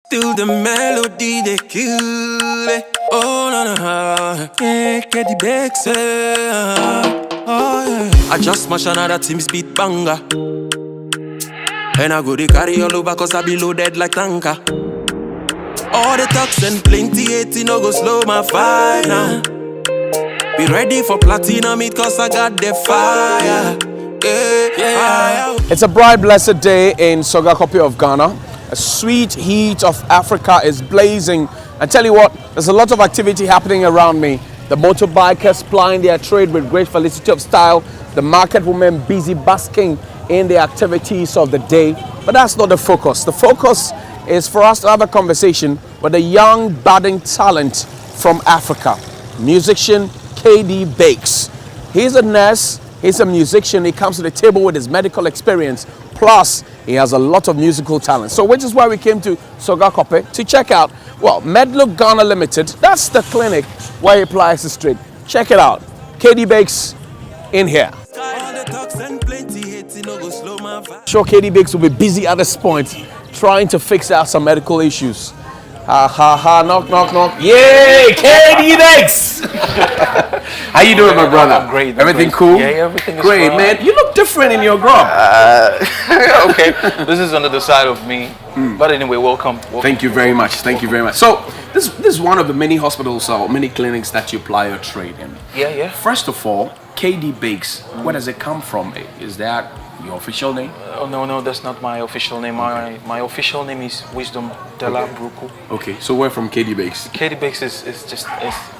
Still the melody they kill it. Oh no no, yeah, get the bags. Oh yeah. I just smash another team speed banger. And I go to carry all over cause I be loaded like tanker. All the talks and plenty 80 no go slow my fire now. Be ready for platinum it cause I got the fire. Yeah. It's a bright, blessed day in Sogakope of Ghana. A sweet heat of Africa is blazing. I tell you what, there's a lot of activity happening around me. The motorbikers plying their trade with great felicity of style. The market women busy basking in the activities of the day. But that's not the focus. The focus is for us to have a conversation with a young budding talent from Africa. Musician KD Bakes. He's a nurse, he's a musician, he comes to the table with his medical experience, plus he has a lot of musical talent. So which is why we came to Sogakope to check out, well, Medlook Ghana Limited, that's the clinic where he applies his trade. Check it out. KD Bakes in here. Sure, KD Bakes will be busy at this point trying to fix out some medical issues. Ha ha ha, knock knock knock. Yay, KD Bakes! How you doing, my brother? I'm great. Everything cool? Yeah, everything is great, fine. man. You look different in your grub. Okay, this is on the side of me. But anyway, welcome. Thank you very much. Thank you very much. So, this is one of the many hospitals or many clinics that you apply your trade in. Yeah. First of all, KD Bakes, where does it come from? Is that your official name? Oh no, that's not my official name. My official name is Wisdom Della Bruku. Okay, so where from KD Bakes? KD Bakes is just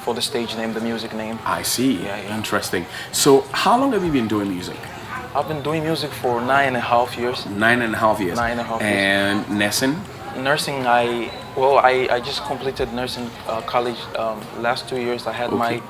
for the stage name, the music name. I see. Yeah. Interesting. So, how long have you been doing music? I've been doing music for 9.5 years. 9.5 years. 9.5 years. And nursing? Nursing, I just completed nursing college last 2 years. I had my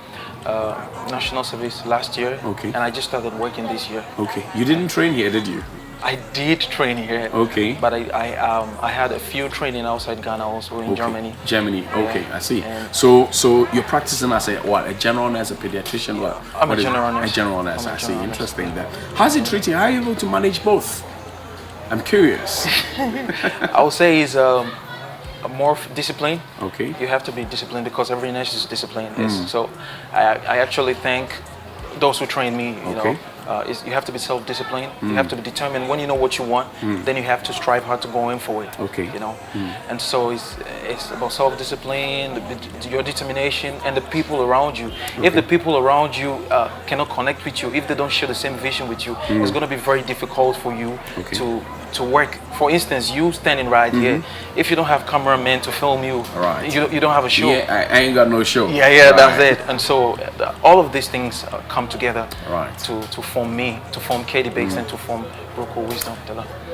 national service last year. Okay. And I just started working this year. Okay. You didn't train here, did you? I did train here. Okay. But I had a few training outside Ghana, also in Germany. Germany. Okay, Yeah. I see. And So you're practicing as a general nurse, a pediatrician? I'm a general nurse. A general nurse. I'm a I see. general nurse. Interesting. That. How's it treating? How are you able to manage both? I'm curious. I would say is more discipline. Okay. You have to be disciplined because every nurse is disciplined. So I actually thank those who train me. You know, you have to be self-disciplined. You have to be determined. When you know what you want, then you have to strive hard to go in for it. Okay. You know, and so it's about self-discipline, your determination, and the people around you. Okay. If the people around you cannot connect with you, if they don't share the same vision with you, it's going to be very difficult for you to work. For instance, you standing right here, if you don't have cameramen to film you, you don't have a show. Yeah, I ain't got no show. Yeah, right. That's it. And so all of these things come together to form me, to form KD Bakes, and to form Bruku Wisdom.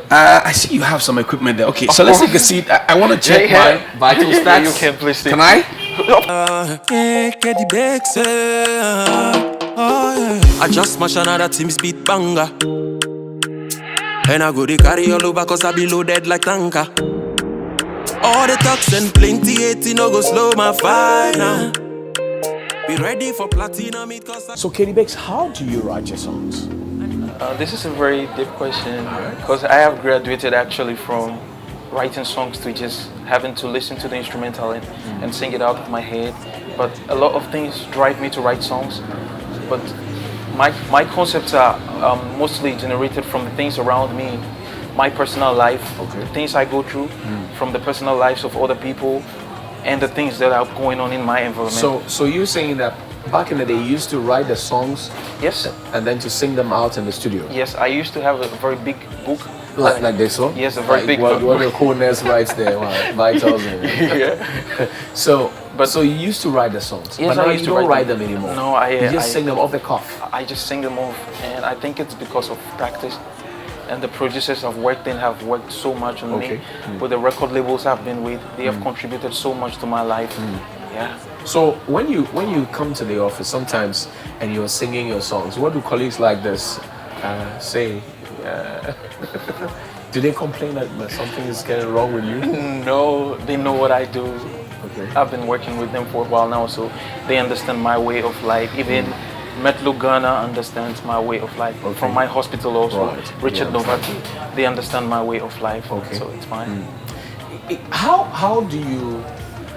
I see you have some equipment there. Okay, so let's take a seat. I want to check my vital stats. Yeah, you can please. Can I? Get the bags. I just smash another team speed banger. And I go to carry all over cause I be loaded like tanker. All the talks and plenty 80 no go slow my fire now. Be ready for platinum it cause So KD Bakes, how do you write your songs? This is a very deep question because I have graduated actually from writing songs to just having to listen to the instrumental and sing it out of my head. But a lot of things drive me to write songs. But my concepts are mostly generated from the things around me, my personal life, the things I go through, from the personal lives of other people, and the things that are going on in my environment. So you're saying that back in the day you used to write the songs, Yes. and then to sing them out in the studio? Yes, I used to have a very big book. Like this one? Yes, a very big book. book. What the coolness writes there, vitals. Yeah. So you used to write the songs, Yes, but now I used you to don't write write them anymore. No, you just sing them off the cuff. I just sing them off, and I think it's because of practice. And the producers I've worked in have worked so much on me. With the record labels I've been with, they have contributed so much to my life. Yeah. So when you come to the office sometimes and you're singing your songs, what do colleagues like this say? Do they complain that something is getting wrong with you? No, they know what I do. Okay. I've been working with them for a while now, so they understand my way of life. Even Medlook Ghana understands my way of life. From my hospital also, Richard Novaki, they understand my way of life. So it's fine. How do you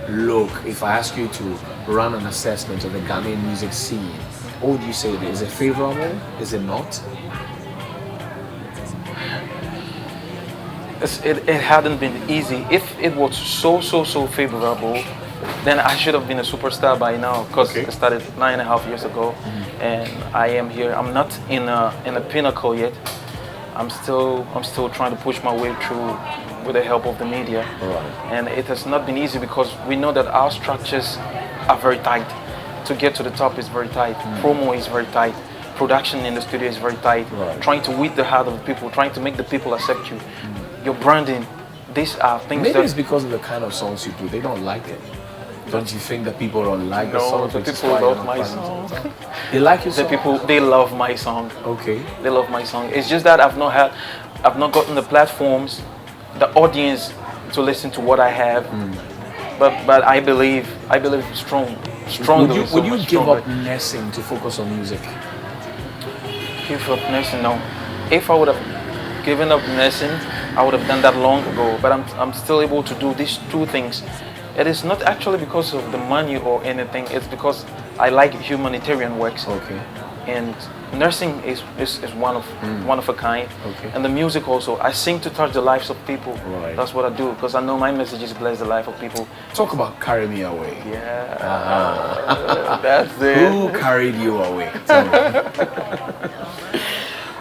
look if I ask you to run an assessment of the Ghanaian music scene? What would you say it is? Is it favorable? Is it not? It hadn't been easy. If it was so favorable, then I should have been a superstar by now, because I started 9.5 years ago, and I am here. I'm not in a pinnacle yet. I'm still trying to push my way through with the help of the media. Right. And it has not been easy because we know that our structures are very tight. To get to the top is very tight. Promo is very tight. Production in the studio is very tight. Right. Trying to win the heart of the people, trying to make the people accept you. Your branding, these are things Maybe that... it's because of the kind of songs you do. They don't like it. Don't you think that people don't like the No, songs? the which is people why you're love not my playing song. They like your The song? people, they love my song. Okay. They love my song. It's just that I've not gotten the platforms, the audience to listen to what I have. But I believe strong. Would you give up nursing to focus on music? Give up nursing? No. If I would have given up nursing, I would have done that long ago. But I'm still able to do these two things. It is not actually because of the money or anything. It's because I like humanitarian works. Okay. And nursing is one of a kind. Okay. And the music also. I sing to touch the lives of people. Right. That's what I do, because I know my messages bless the life of people. Talk about Carry Me Away. Yeah. That's it. Who carried you away? Tell me.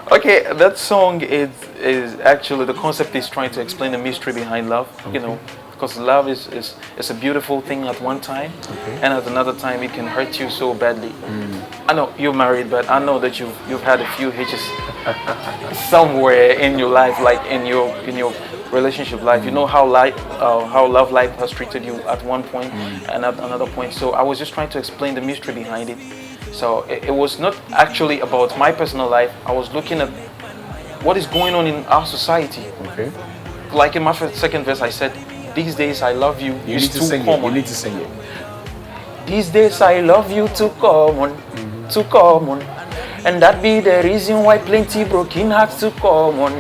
Okay, that song is actually, the concept is trying to explain the mystery behind love. You know, because love is a beautiful thing at one time, and at another time it can hurt you so badly. I know you're married, but I know that you've had a few hitches somewhere in your life, like in your relationship life. You know how love life has treated you at one point and at another point. So I was just trying to explain the mystery behind it. So it was not actually about my personal life. I was looking at what is going on in our society. Okay. Like in my second verse, I said, "These days I love you." You is need to too sing common. it. You need to sing it. These days I love you too common, too common. And that be the reason why plenty broken hearts too common.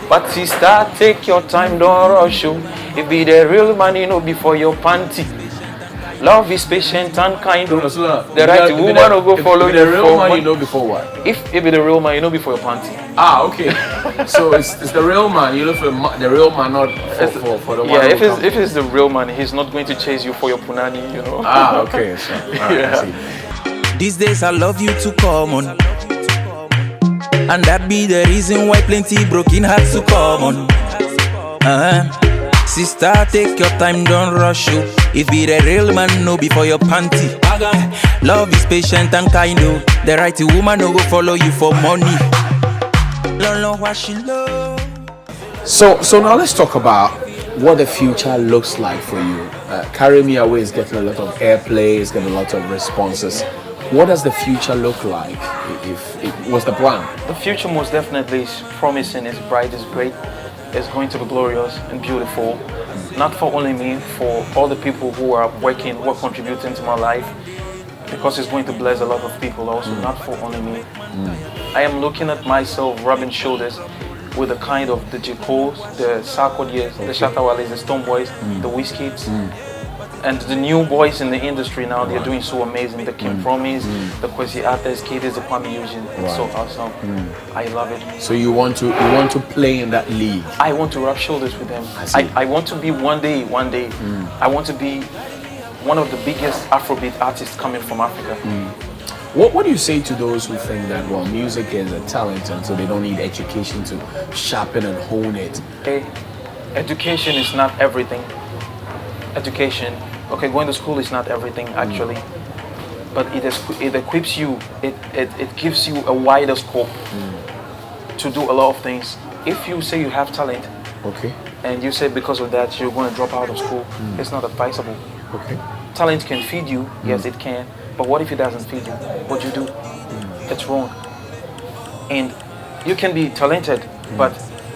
But sister, take your time, don't rush you. It be the real man, you know, before your panty. Love is patient and kind. The right woman will go follow you. The real man, you know before what? If it be the real man, you know before your panty. Ah, okay. So it's the real man. You look for the real man, not for the one. Yeah, who comes. if it's the real man, he's not going to chase you for your punani, you know. Ah, okay. So, all right, I see. These days I love you too common, and that be the reason why plenty broken hearts too common. Sister, take your time, don't rush you. If be the real man, no before your panty. Love is patient and kind, oh. The right woman no go follow you for money. Don't know what she love. So now let's talk about what the future looks like for you. Carry Me Away is getting a lot of airplay, it's getting a lot of responses. What does the future look like? What's the plan? The future most definitely is promising, it's bright, it's great. It's going to be glorious and beautiful. Not for only me, for all the people who are contributing to my life. Because it's going to bless a lot of people also, not for only me. I am looking at myself rubbing shoulders with the kind of the J. Coles, the Sarkodie, the Shatawales, the Stone Boys, the Wizkids, and the new boys in the industry now. They're doing so amazing. The Kim Promise, the Kwesi Arthurs, Kids, the Kwame Eugene. It's so awesome. I love it. So you want to play in that league? I want to rub shoulders with them. I want to be one day. I want to be one of the biggest Afrobeat artists coming from Africa. What do you say to those who think that, well, music is a talent and so they don't need education to sharpen and hone it? Okay, education is not everything. Education, okay, going to school is not everything actually, but it equips you, it gives you a wider scope to do a lot of things. If you say you have talent, Okay. and you say because of that you're going to drop out of school, it's not advisable. Okay. Talent can feed you, yes it can, but what if it doesn't feed you? What you do? It's wrong. And you can be talented, but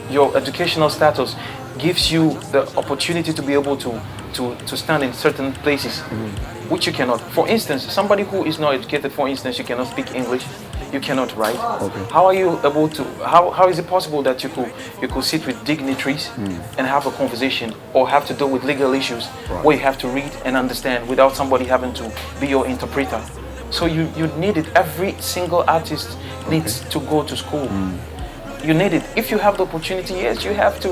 your educational status gives you the opportunity to be able to stand in certain places, which you cannot. For instance, somebody who is not educated, for instance, you cannot speak English, you cannot write. Okay. How are you able to? How is it possible that you could sit with dignitaries and have a conversation, or have to deal with legal issues where you have to read and understand without somebody having to be your interpreter? So you need it. Every single artist needs to go to school. You need it. If you have the opportunity, yes, you have to.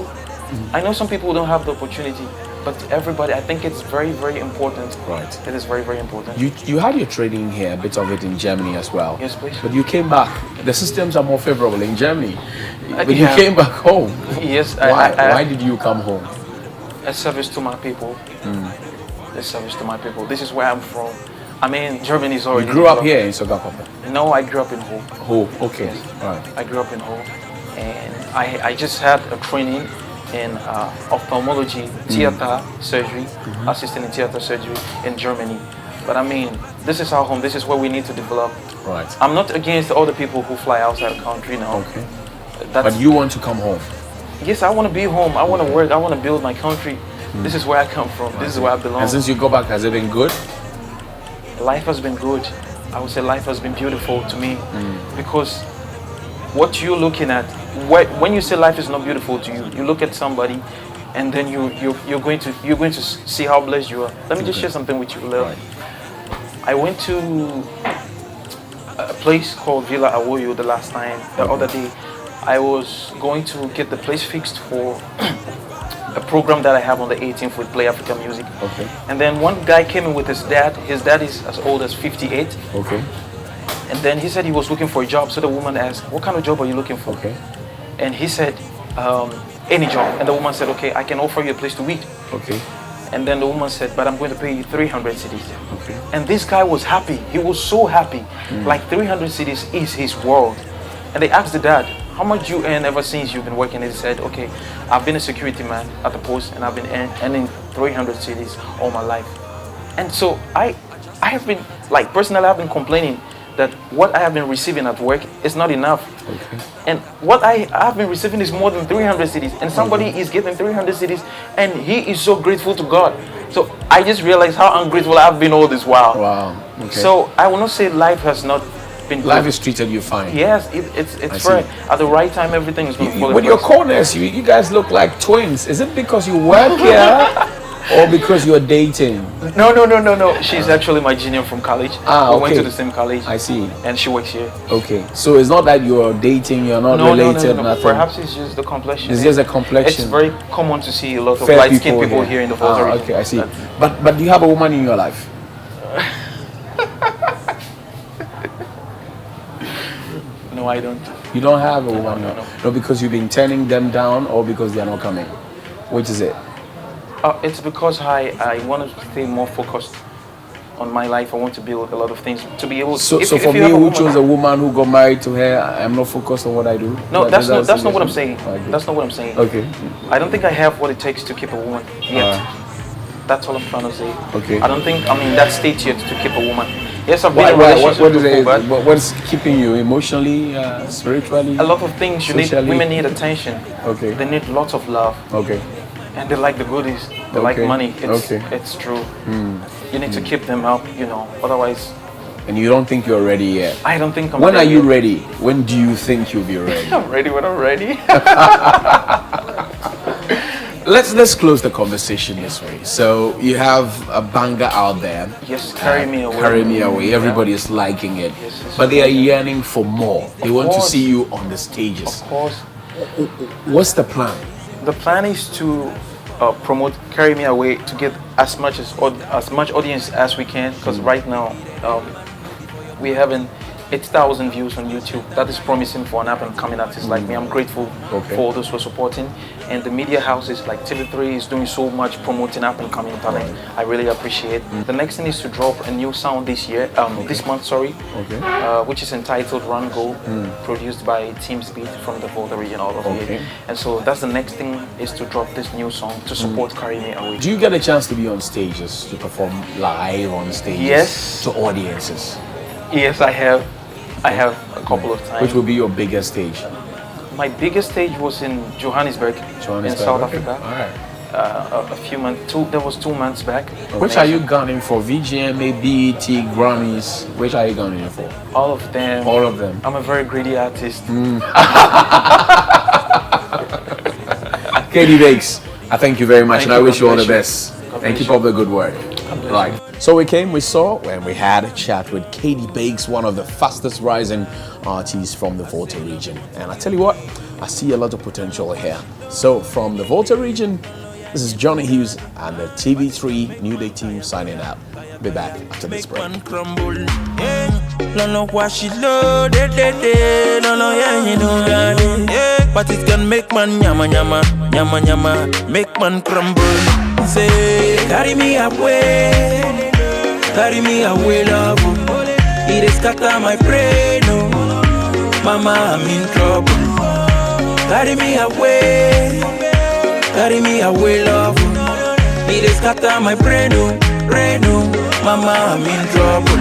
I know some people don't have the opportunity, but everybody, I think it's very, very important. Right. It is very, very important. You had your training here, a bit of it in Germany as well. Yes, please. But you came back. The systems are more favorable in Germany. But you Yeah. came back home. Yes, Why did you come home? A service to my people. A service to my people. This is where I'm from. I mean, Germany is already. You grew up here in Sogakope? No, I grew up in Ho. Oh, okay. Yes. All right. I grew up in Ho, and I just had a training in ophthalmology, theater surgery, assistant in theater surgery in Germany. But I mean, this is our home. This is where we need to develop. Right. I'm not against all the people who fly outside the country now. Okay. That's, But you want to come home? yes, I want to be home. I want to work. I want to build my country. This is where I come from. This is where I belong. And since you go back, has it been good? Life has been good. I would say life has been beautiful to me because what you're looking at, when you say life is not beautiful to you, you look at somebody, and then you're going to see how blessed you are. Let me just share something with you, Lil. Right. I went to a place called Villa Awoyo the other day. I was going to get the place fixed for a program that I have on the 18th with Play Africa Music. Okay. And then one guy came in with his dad. His dad is as old as 58. Okay. And then he said he was looking for a job. So the woman asked, "What kind of job are you looking for?" Okay. And he said, "Any job." And the woman said, "Okay, I can offer you a place to eat." Okay. And then the woman said, "But I'm going to pay you 300 cities." Okay. And this guy was happy. He was so happy. Like 300 cities is his world. And they asked the dad, "How much you earn ever since you've been working?" And he said, "Okay, I've been a security man at the post, and I've been earning 300 cities all my life." And so I have been, like, personally, I've been complaining that what I have been receiving at work is not enough. Okay. And what I have been receiving is more than 300 cities. And somebody is getting 300 cities, and he is so grateful to God. So I just realized how ungrateful I've been all this while. Wow. Okay. So I will not say life has not been life good. has treated you fine. Yes, it's fair. At the right time, everything is going to fall in With your place. corners, you guys look like twins. Is it because you work here or because you're dating? No. She's actually my junior from college. Ah, We went okay. to the same college. I see. And she works here. Okay. So it's not that you're dating, you're not related, nothing. Perhaps it's just the complexion. It's just a complexion. It's very common to see a lot of Fair light-skinned people here in the Volta region. Okay, I see. But do you have a woman in your life? No, I don't. You don't have a woman? No. No, because you've been turning them down or because they are not coming? Which is it? It's because I want to stay more focused on my life. I want to build a lot of things to be able to. So for me, who chose a woman who got married to her, I'm not focused on what I do? No, that's not what I'm saying. Okay. That's not what I'm saying. Okay. I don't think I have what it takes to keep a woman yet. That's all I'm trying to say. Okay. I don't think I'm in that state yet to keep a woman. Yes, I've been in a relationship What is before, it? but What's keeping you emotionally, spiritually? a lot of things you need. Socially? Women need attention. Okay. They need lots of love, Okay. and they like the goodies. They like Okay. money. Okay. It's true. You need to keep them up, Otherwise, And you don't think you're ready yet? I don't think I'm When are ready you yet. ready? When do you think you'll be ready? I'm ready when I'm ready. Let's close the conversation this way. So you have a banger out there. Yes, Carry Me Away. Carry Me Away. Everybody is liking it, Yes, it's but they are amazing. yearning for more. They want to course. see you on the stages. Of course. What's the plan? The plan is to promote Carry Me Away to get as much audience as we can, because right now we haven't 8,000 views on YouTube. That is promising for an up and coming artist like me. I'm grateful for all those who are supporting, and the media houses like TV3 is doing so much promoting up and coming talent. I really appreciate. The next thing is to drop a new sound this year, this month, sorry, which is entitled Run Go, produced by Team Speed from the Volta region all over here. And so that's the next thing, is to drop this new song to support Carry Me Away. Do you get a chance to be on stages, to perform live on stages? Yes. To audiences? Yes, I have. I have a couple of times. Which will be your biggest stage? My biggest stage was in Johannesburg, in South okay. Africa. All right. a few months. That was 2 months back. Which are you gunning for? VGMA, BET, Grammys? Which are you gunning for? All of them. All of them. I'm a very greedy artist. KD Bakes, I thank you very much, Thank and I you, wish you all the God bless best. you. God And bless keep you. up the good work. bless Right. So we came, we saw, and we had a chat with KD Bakes, one of the fastest rising artists from the Volta region. And I tell you what, I see a lot of potential here. So from the Volta region, this is Johnnie Hughes and the TV3 New Day team signing out. Be back after this break. One crumble, yeah. No, no, wash it low, no, no, yeah, you know, yeah. But it can make man nyama, nyama, nyama, nyama, make man crumble. Say, carry me away, love. It is scatter my brain, no. Mama, I'm in trouble. Carry me away, love. It is scatter my brain, no. Mama, I'm in trouble.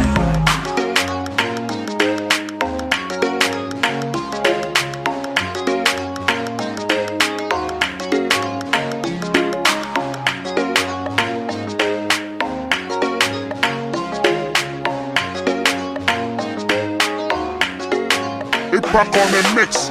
It back on the mix.